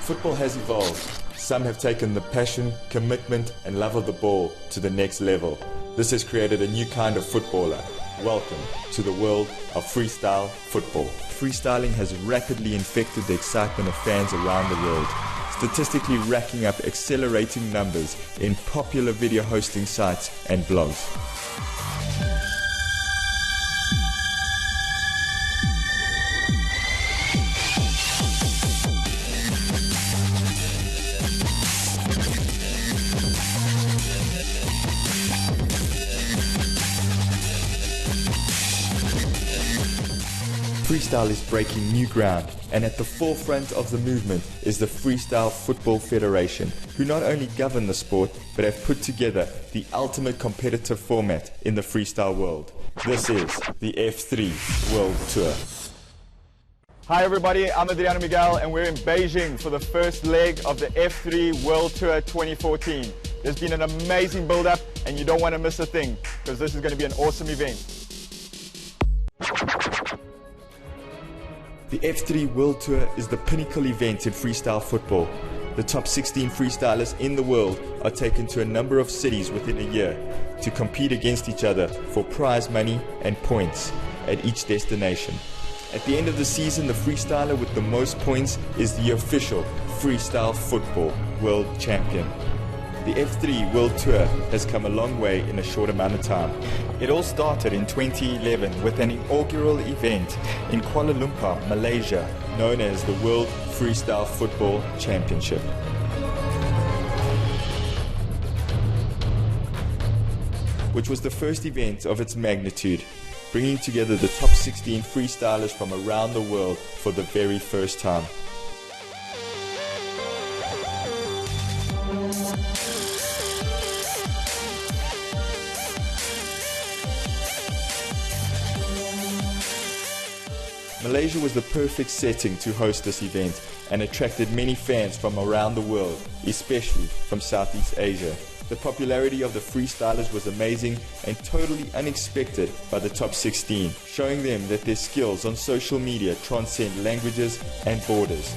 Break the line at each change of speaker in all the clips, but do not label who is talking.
Football has evolved. Some have taken the passion, commitment and love of the ball to the next level. This has created a new kind of footballer. Welcome to the world of freestyle football. Freestyling has rapidly infected the excitement of fans around the world, statistically racking up accelerating numbers in popular video hosting sites and blogs. Freestyle is breaking new ground, and at the forefront of the movement is the Freestyle Football Federation, who not only govern the sport, but have put together the ultimate competitive format in the freestyle world. This is the F3 World Tour.
Hi everybody, I'm Adriano Miguel and we're in Beijing for the first leg of the F3 World Tour 2014. There's been an amazing build-up and you don't want to miss a thing, because this is going to be an awesome event.
The F3 World Tour is the pinnacle event in freestyle football. The top 16 freestylers in the world are taken to a number of cities within a year to compete against each other for prize money and points at each destination. At the end of the season, the freestyler with the most points is the official freestyle football world champion. The F3 World Tour has come a long way in a short amount of time. It all started in 2011 with an inaugural event in Kuala Lumpur, Malaysia, known as the World Freestyle Football Championship. Which was the first event of its magnitude, bringing together the top 16 freestylers from around the world for the very first time. Malaysia was the perfect setting to host this event and attracted many fans from around the world, especially from Southeast Asia. The popularity of the freestylers was amazing and totally unexpected by the top 16, showing them that their skills on social media transcend languages and borders.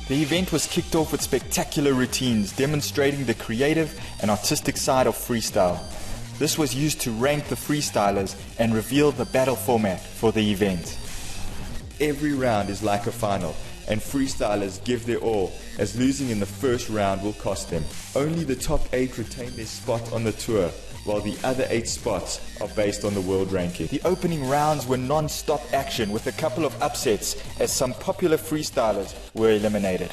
The event was kicked off with spectacular routines demonstrating the creative and artistic side of freestyle. This was used to rank the freestylers and reveal the battle format for the event. Every round is like a final, and freestylers give their all, as losing in the first round will cost them. Only the top 8 retain their spot on the tour, while the other 8 spots are based on the world ranking. The opening rounds were non-stop action with a couple of upsets, as some popular freestylers were eliminated.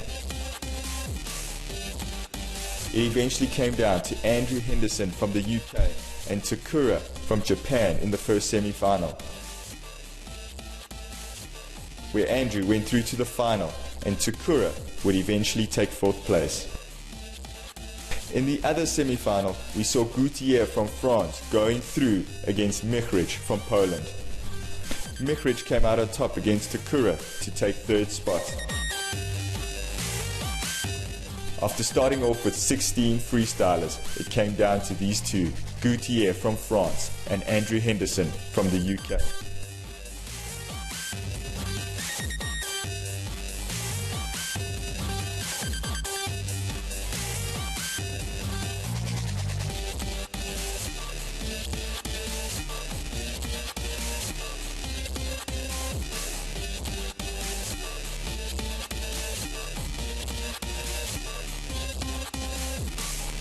It eventually came down to Andrew Henderson from the UK and Takura from Japan in the first semi-final, where Andrew went through to the final and Takura would eventually take 4th place. In the other semi-final, we saw Goutier from France going through against Michrich from Poland. Michrich came out on top against Takura to take 3rd spot. After starting off with 16 freestylers, it came down to these two, Goutier from France and Andrew Henderson from the UK.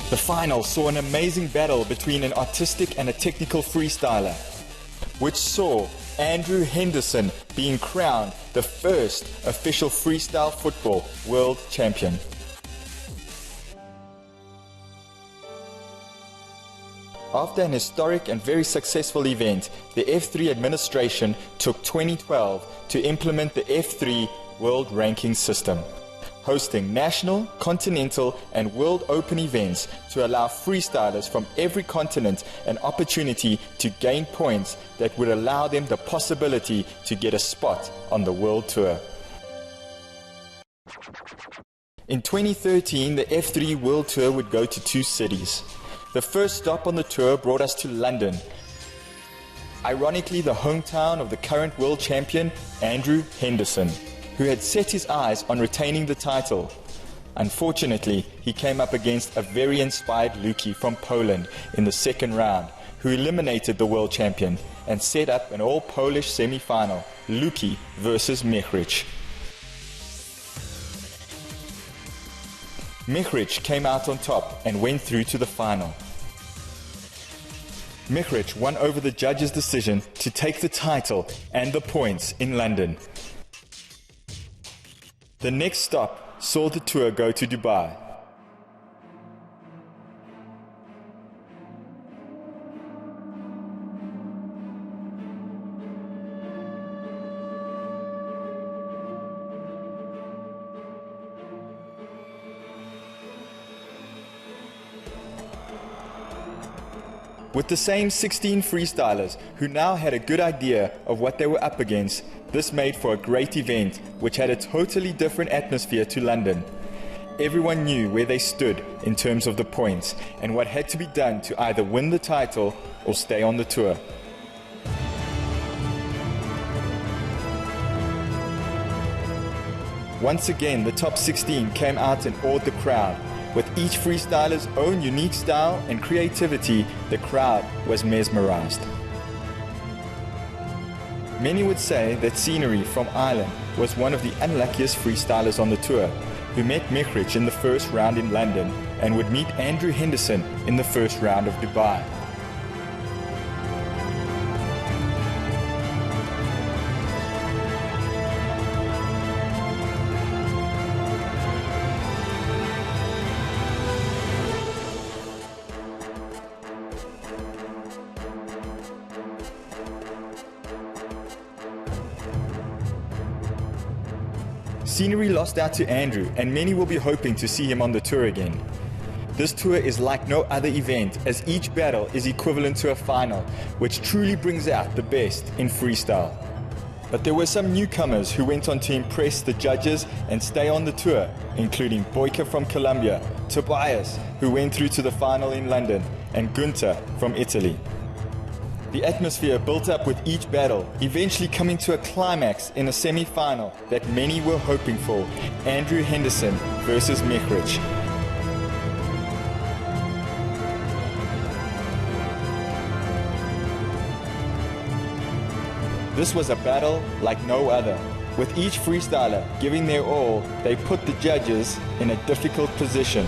The final saw an amazing battle between an artistic and a technical freestyler, which saw Andrew Henderson being crowned the first official freestyle football world champion. After an historic and very successful event, the F3 administration took 2012 to implement the F3 World Ranking System, hosting national, continental and world open events to allow freestylers from every continent an opportunity to gain points that would allow them the possibility to get a spot on the world tour. In 2013, the F3 World Tour would go to 2 cities. The first stop on the tour brought us to London, ironically the hometown of the current world champion Andrew Henderson, who had set his eyes on retaining the title. Unfortunately, he came up against a very inspired Luki from Poland in the second round, who eliminated the world champion and set up an all-Polish semi-final, Luki versus Michrich. Michrich came out on top and went through to the final. Michrich won over the judge's decision to take the title and the points in London. The next stop saw the tour go to Dubai. With the same 16 freestylers who now had a good idea of what they were up against, this made for a great event which had a totally different atmosphere to London. Everyone knew where they stood in terms of the points and what had to be done to either win the title or stay on the tour. Once again, the top 16 came out and awed the crowd. With each freestyler's own unique style and creativity, the crowd was mesmerized. Many would say that Scenery from Ireland was one of the unluckiest freestylers on the tour, who met Michrich in the first round in London and would meet Andrew Henderson in the first round of Dubai. Scenery lost out to Andrew, and many will be hoping to see him on the tour again. This tour is like no other event, as each battle is equivalent to a final, which truly brings out the best in freestyle. But there were some newcomers who went on to impress the judges and stay on the tour, including Boyka from Colombia, Tobias, who went through to the final in London, and Gunther from Italy. The atmosphere built up with each battle, eventually coming to a climax in a semi-final that many were hoping for, Andrew Henderson versus Michrich. This was a battle like no other. With each freestyler giving their all, they put the judges in a difficult position.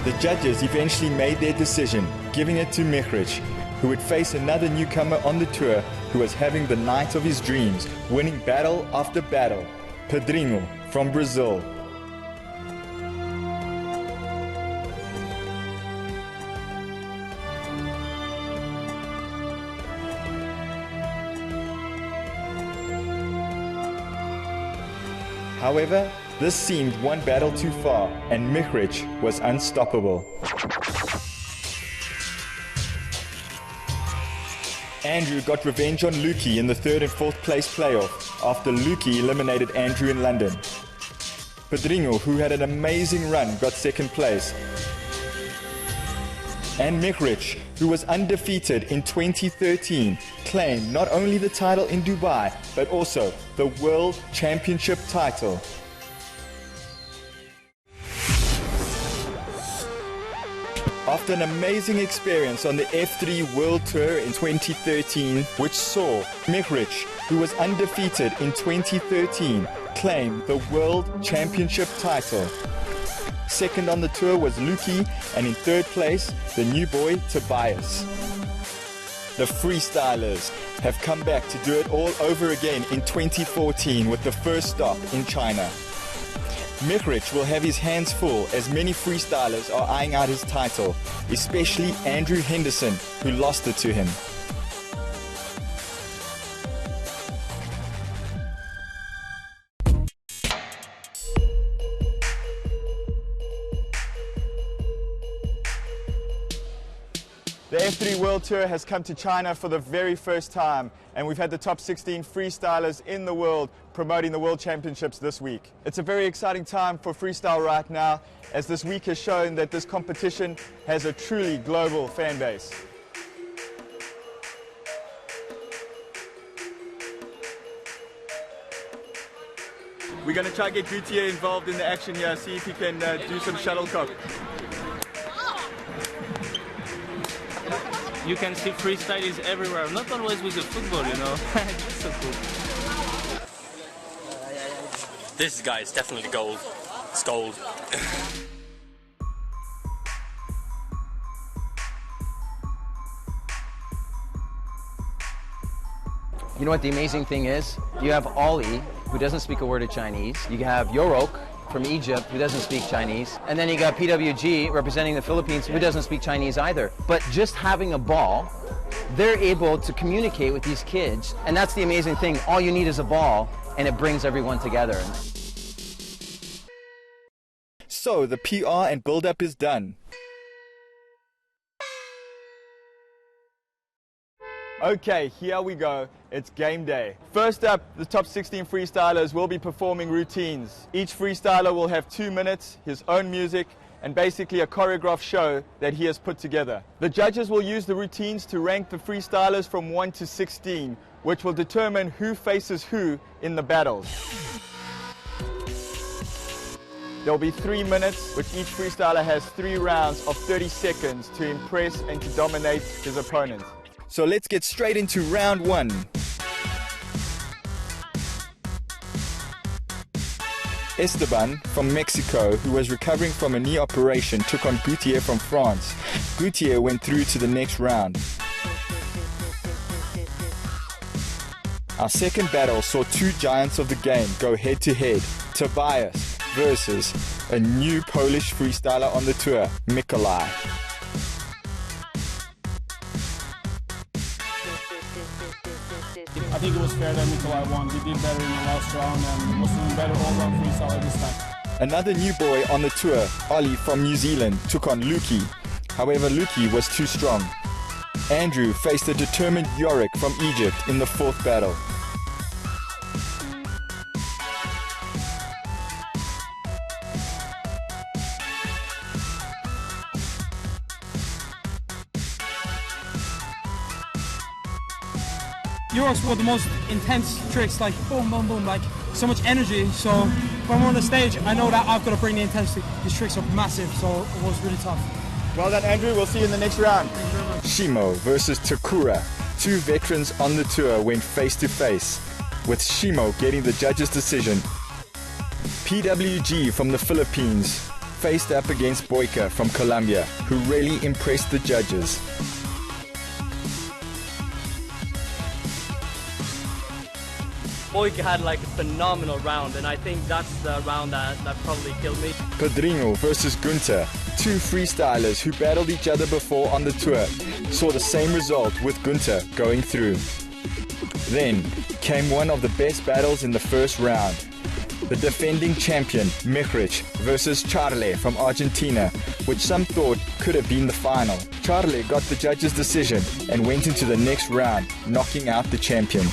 The judges eventually made their decision, giving it to Michrich, who would face another newcomer on the tour who was having the night of his dreams, winning battle after battle, Pedrinho from Brazil. However, this seemed one battle too far, and Michrich was unstoppable. Andrew got revenge on Luki in the third and fourth place playoff after Luki eliminated Andrew in London. Pedrinho, who had an amazing run, got second place. And Michrich, who was undefeated in 2013, claimed not only the title in Dubai, but also the World Championship title. After an amazing experience on the F3 World Tour in 2013, which saw Michrich, who was undefeated in 2013, claim the World Championship title. Second on the tour was Luki, and in third place, the new boy Tobias. The freestylers have come back to do it all over again in 2014 with the first stop in China. Michrich will have his hands full as many freestylers are eyeing out his title, especially Andrew Henderson, who lost it to him.
The F3 World Tour has come to China for the very first time, and we've had the top 16 freestylers in the world promoting the World Championships this week. It's a very exciting time for freestyle right now, as this week has shown that this competition has a truly global fan base. We're going to try to get Gutier involved in the action here, see if he can do some shuttlecock.
You can see freestyle is everywhere, not always with the football, you know. It's so cool.
This guy is definitely gold. It's gold.
You know what the amazing thing is? You have Ollie, who doesn't speak a word of Chinese. You have Yorok from Egypt, who doesn't speak Chinese. And then you got F3WT representing the Philippines, who doesn't speak Chinese either. But just having a ball, they're able to communicate with these kids. And that's the amazing thing. All you need is a ball, and it brings everyone together.
So the PR and build-up is done. Okay, here we go. It's game day. First up, the top 16 freestylers will be performing routines. Each freestyler will have 2 minutes, his own music, and basically a choreographed show that he has put together. The judges will use the routines to rank the freestylers from 1 to 16, which will determine who faces who in the battles. There will be 3 minutes, which each freestyler has 3 rounds of 30 seconds to impress and to dominate his opponent. So let's get straight into round 1. Esteban from Mexico, who was recovering from a knee operation, took on Gutier from France. Gutier went through to the next round. Our second battle saw 2 giants of the game go head to head. Tobias versus a new Polish freestyler on the tour, Mikolaj.
I think it was fair that Mikolaj won. He did better in the last round and was doing better all-round freestyle this time.
Another new boy on the tour, Ollie from New Zealand, took on Luki. However, Luki was too strong. Andrew faced a determined Yorick from Egypt in the 4th battle.
Yorok's were the most intense tricks, like boom, boom, boom, like so much energy. So when we're on the stage, I know that I've got to bring the intensity. These tricks are massive, so it was really tough.
Well done, Andrew. We'll see you in the next round. Shimo versus Takura. 2 veterans on the tour went face to face, with Shimo getting the judge's decision. F3WT from the Philippines faced up against Boyka from Colombia, who really impressed the judges.
Boyka had like a phenomenal round, and I think that's the round that probably killed me.
Pedrinho versus Gunter. 2 freestylers who battled each other before on the tour saw the same result, with Gunter going through. Then came one of the best battles in the first round. The defending champion, Mihrich versus Charlie from Argentina, which some thought could have been the final. Charlie got the judge's decision and went into the next round, knocking out the champion.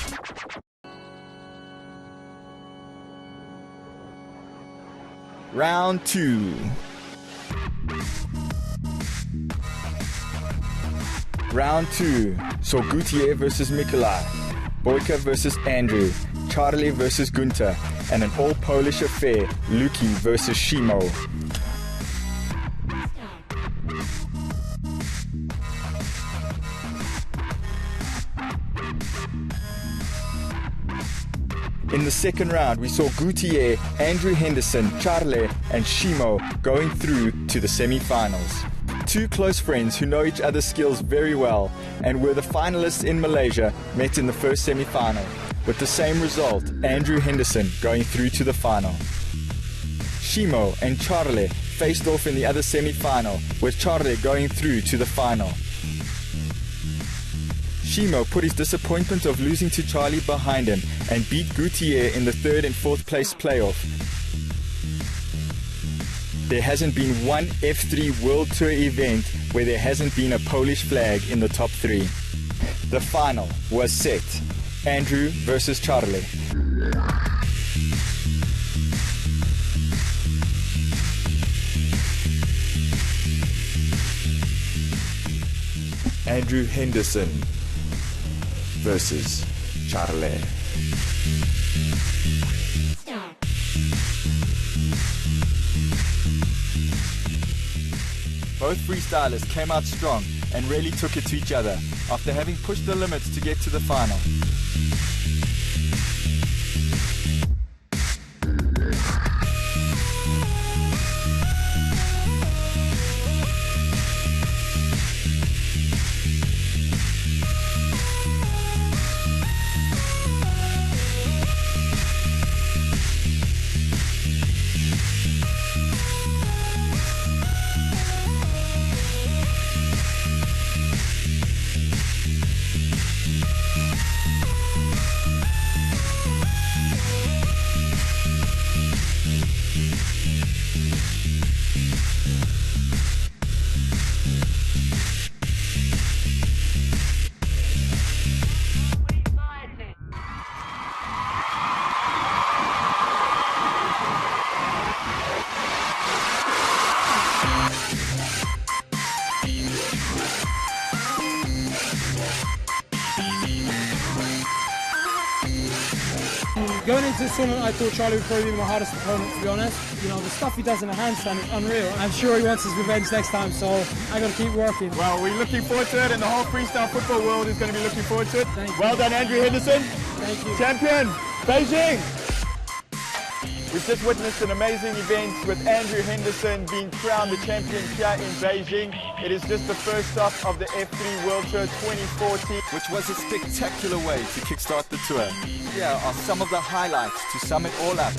Round 2. Round 2 saw Gutier versus Mikolaj, Boyka versus Andrew, Charlie versus Gunter, and an all-Polish affair, Luki versus Shimo. In the second round, we saw Gutier, Andrew Henderson, Charlie, and Shimo going through to the semi-finals. 2 close friends who know each other's skills very well and were the finalists in Malaysia met in the first semi-final, with the same result, Andrew Henderson going through to the final. Shimo and Charlie faced off in the other semi-final, with Charlie going through to the final. Shimo put his disappointment of losing to Charlie behind him and beat Gutier in the 3rd and 4th place playoff. there hasn't been one F3 World Tour event where there hasn't been a Polish flag in the top 3. The final was set. Andrew versus Charlie.
Andrew Henderson versus Charlie.
Both freestylers came out strong and really took it to each other after having pushed the limits to get to the final.
Going into this tournament, I thought Charlie would probably be my hardest opponent, to be honest. You know, the stuff he does in a handstand is unreal. I'm sure he wants his revenge next time, so I got to keep working.
Well, we're looking forward to it, and the whole freestyle football world is going to be looking forward to it.
Thank you.
Well done, Andrew Henderson.
Thank you.
Champion, Beijing. We've just witnessed an amazing event with Andrew Henderson being crowned the champion here in Beijing. It is just the first stop of the F3 World Tour 2014, which was a spectacular way to kickstart the tour. Here are some of the highlights to sum it all up.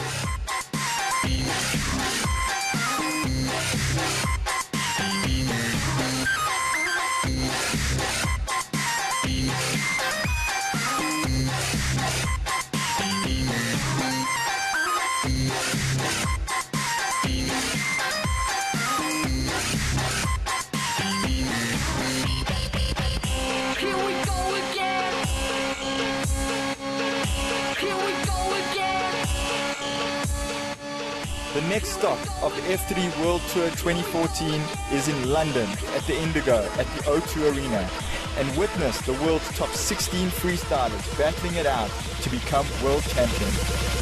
The next stop of the F3 World Tour 2014 is in London at the Indigo at the O2 Arena, and witness the world's top 16 freestylers battling it out to become world champions.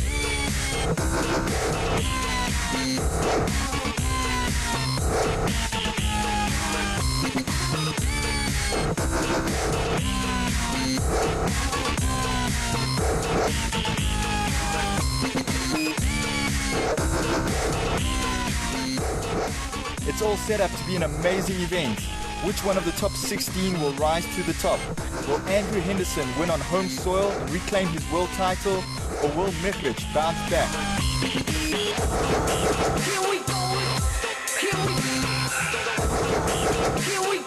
It's all set up to be an amazing event. Which one of the top 16 will rise to the top? Will Andrew Henderson win on home soil and reclaim his world title, or will Michlich bounce back?
Here we go. Here we go. Here we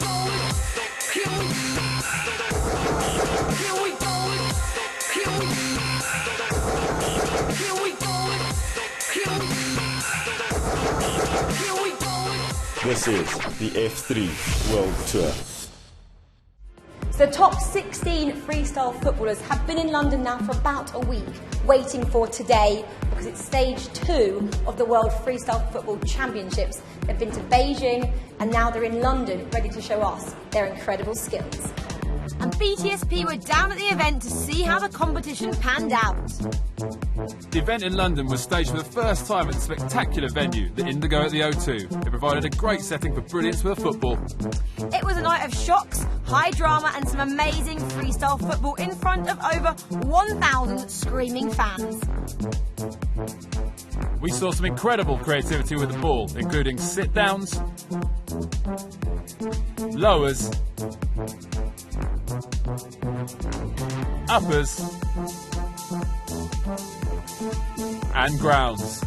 This is the F3 World Tour.
So the top 16 freestyle footballers have been in London now for about a week, waiting for today, because it's stage 2 of the World Freestyle Football Championships. They've been to Beijing, and now they're in London, ready to show us their incredible skills.
And BTSP were down at the event to see how the competition panned out.
The event in London was staged for the first time at the spectacular venue, the Indigo at the O2. It provided a great setting for brilliance with the football.
It was a night of shocks, high drama and some amazing freestyle football in front of over 1,000 screaming fans.
We saw some incredible creativity with the ball, including sit-downs, lowers, uppers and grounds.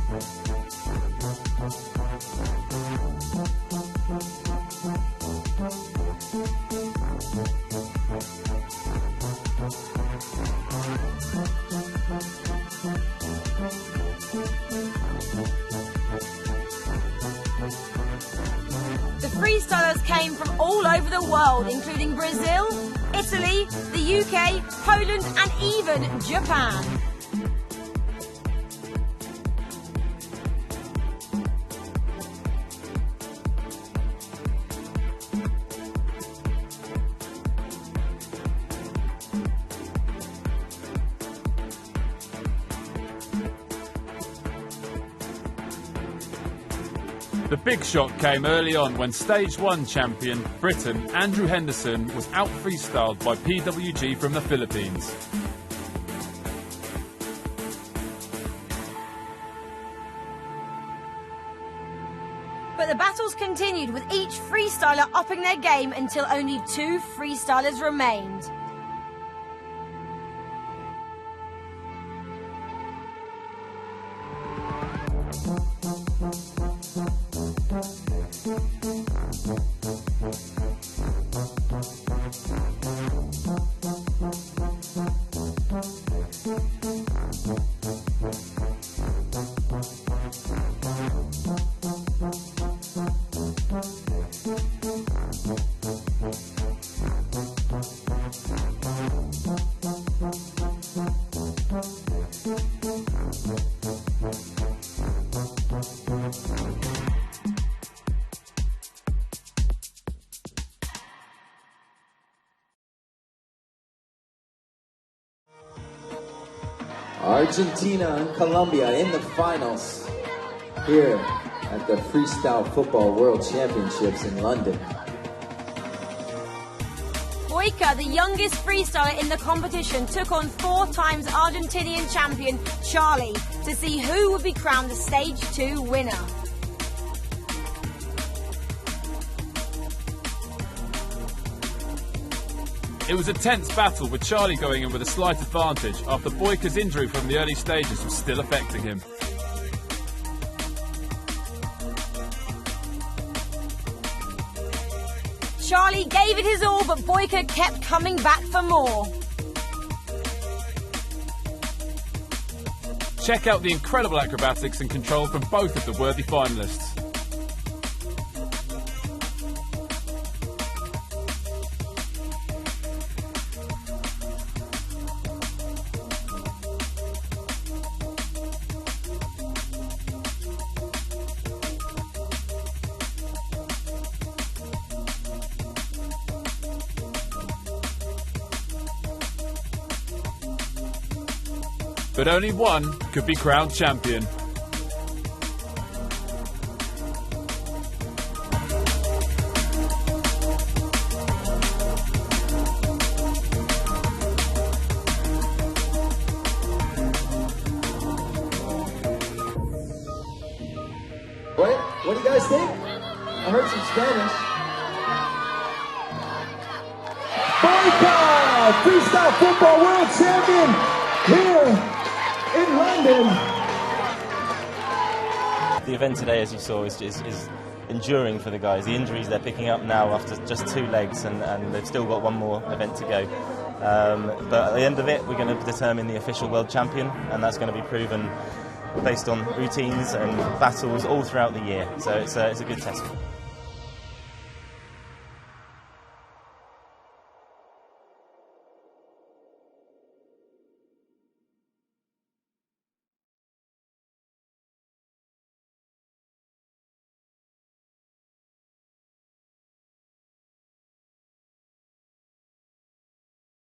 freestylers came from all over the world, including Brazil, Italy, the UK, Poland and even Japan.
The big shock came early on when Stage 1 champion Britain Andrew Henderson was out-freestyled by F3WT from the Philippines.
But the battles continued, with each freestyler upping their game until only 2 freestylers remained.
Argentina and Colombia in the finals here at the Freestyle Football World Championships in London.
Boyka, the youngest freestyler in the competition, took on 4 times Argentinian champion Charlie to see who would be crowned the Stage 2 winner.
It was a tense battle, with Charlie going in with a slight advantage after Boyka's injury from the early stages was still affecting him.
Charlie gave it his all, but Boyka kept coming back for more.
Check out the incredible acrobatics and control from both of the worthy finalists. But only one could be crowned champion.
What do you guys think? I heard some Spanish. Boyka, Freestyle Football World Champion, here in London.
The event today, as you saw, is enduring for the guys. The injuries they're picking up now after just 2 legs, and they've still got one more event to go. But at the end of it, we're going to determine the official world champion, and that's going to be proven based on routines and battles all throughout the year. So it's a good test.